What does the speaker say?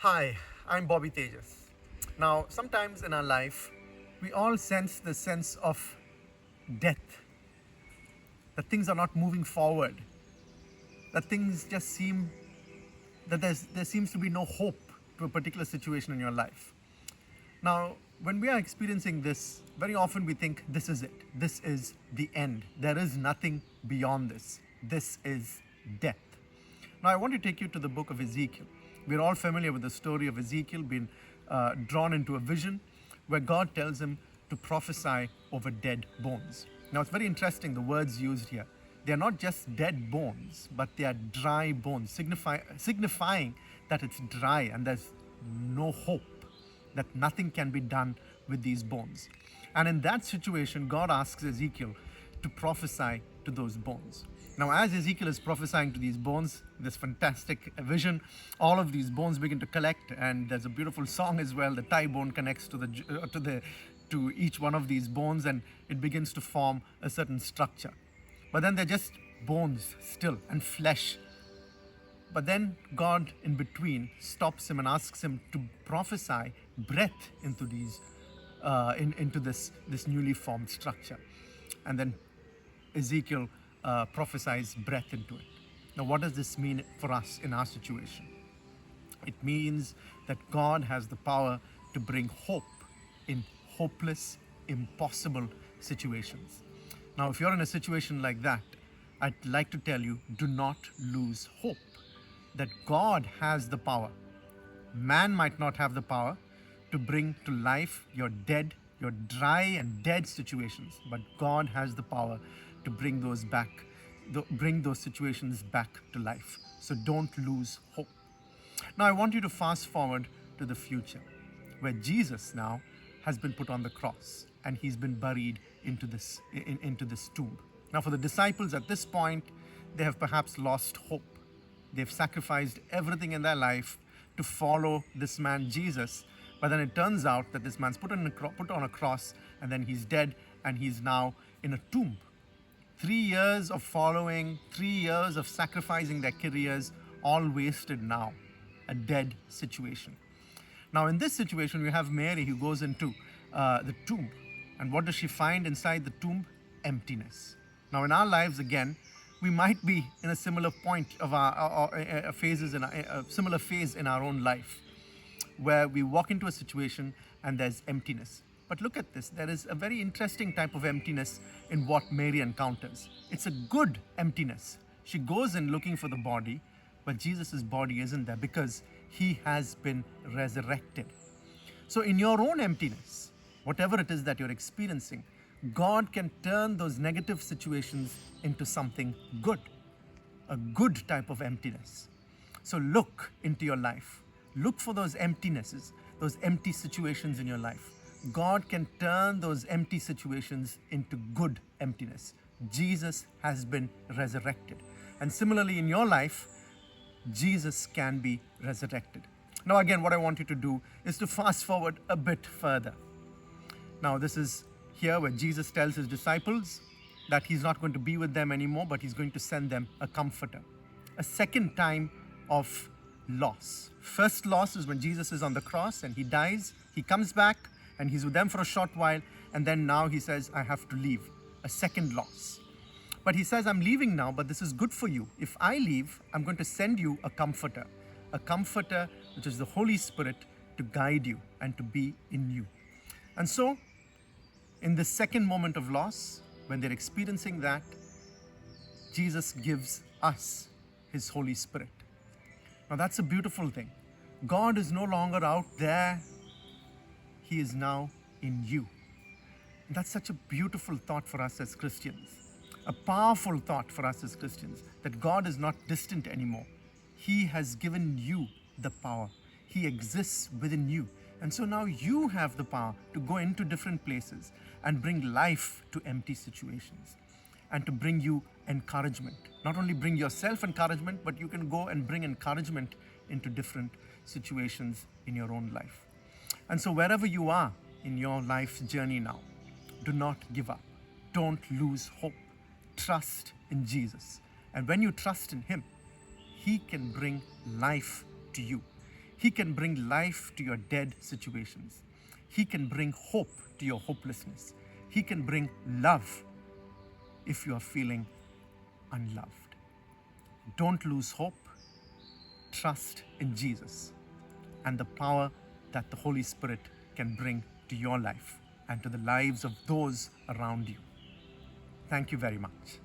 Hi, I'm Bobby Tejas. Now, sometimes in our life, we all sense the sense of death, that things are not moving forward, that things just seem that there seems to be no hope to a particular situation in your life. Now, when we are experiencing this, very often we think this is it. This is the end. There is nothing beyond this. This is death. Now, I want to take you to the book of Ezekiel. We're all familiar with the story of Ezekiel being drawn into a vision where God tells him to prophesy over dead bones. Now, it's very interesting the words used here. They are not just dead bones, but they are dry bones, signifying that it's dry and there's no hope, that nothing can be done with these bones. And in that situation, God asks Ezekiel to prophesy to those bones. Now, as Ezekiel is prophesying to these bones, this fantastic vision, all of these bones begin to collect, and there's a beautiful song as well. The thigh bone connects to each one of these bones, and it begins to form a certain structure. But then they're just bones still and flesh. But then God, in between, stops him and asks him to prophesy breath into into this newly formed structure, and then Ezekiel prophesies breath into it. Now, what does this mean for us in our situation? It means that God has the power to bring hope in hopeless, impossible situations. Now, if you're in a situation like that, I'd like to tell you, do not lose hope that God has the power. Man might not have the power to bring to life your dead, your dry and dead situations, but God has the power to bring those situations back to life. So don't lose hope. Now, I want you to fast forward to the future, where Jesus now has been put on the cross and he's been buried into this tomb. Now, for the disciples at this point, they have perhaps lost hope. They've sacrificed everything in their life to follow this man Jesus, but then it turns out that this man's put on a cross, and then he's dead, and he's now in a tomb. 3 years of following, 3 years of sacrificing their careers, all wasted now. A dead situation. Now, in this situation, we have Mary who goes into the tomb. And what does she find inside the tomb? Emptiness. Now, in our lives, again, we might be in a similar point of our phases in a similar phase in our own life, where we walk into a situation and there's emptiness. But look at this. There is a very interesting type of emptiness in what Mary encounters. It's a good emptiness. She goes in looking for the body, but Jesus' body isn't there because he has been resurrected. So, in your own emptiness, whatever it is that you're experiencing, God can turn those negative situations into something good, a good type of emptiness. So, look into your life. Look for those emptinesses, those empty situations in your life. God can turn those empty situations into good emptiness. Jesus has been resurrected. And similarly, in your life, Jesus can be resurrected. Now, again, what I want you to do is to fast forward a bit further. Now, this is here where Jesus tells his disciples that he's not going to be with them anymore, but he's going to send them a comforter. A second time of loss. First loss is when Jesus is on the cross and he dies, he comes back and he's with them for a short while, and then now he says, I have to leave. A second loss. But he says, I'm leaving now, but this is good for you. If I leave, I'm going to send you a comforter, which is the Holy Spirit, to guide you and to be in you. And so, in the second moment of loss, when they're experiencing that, Jesus gives us his Holy Spirit. Now, that's a beautiful thing. God is no longer out there, he is now in you. And that's such a beautiful thought for us as Christians. A powerful thought for us as Christians, that God is not distant anymore. He has given you the power. He exists within you. And so now you have the power to go into different places and bring life to empty situations and to bring you encouragement. Not only bring yourself encouragement, but you can go and bring encouragement into different situations in your own life. And so wherever you are in your life's journey now, do not give up. Don't lose hope. Trust in Jesus. And when you trust in him, he can bring life to you. He can bring life to your dead situations. He can bring hope to your hopelessness. He can bring love if you are feeling unloved. Don't lose hope. Trust in Jesus and the power that the Holy Spirit can bring to your life and to the lives of those around you. Thank you very much.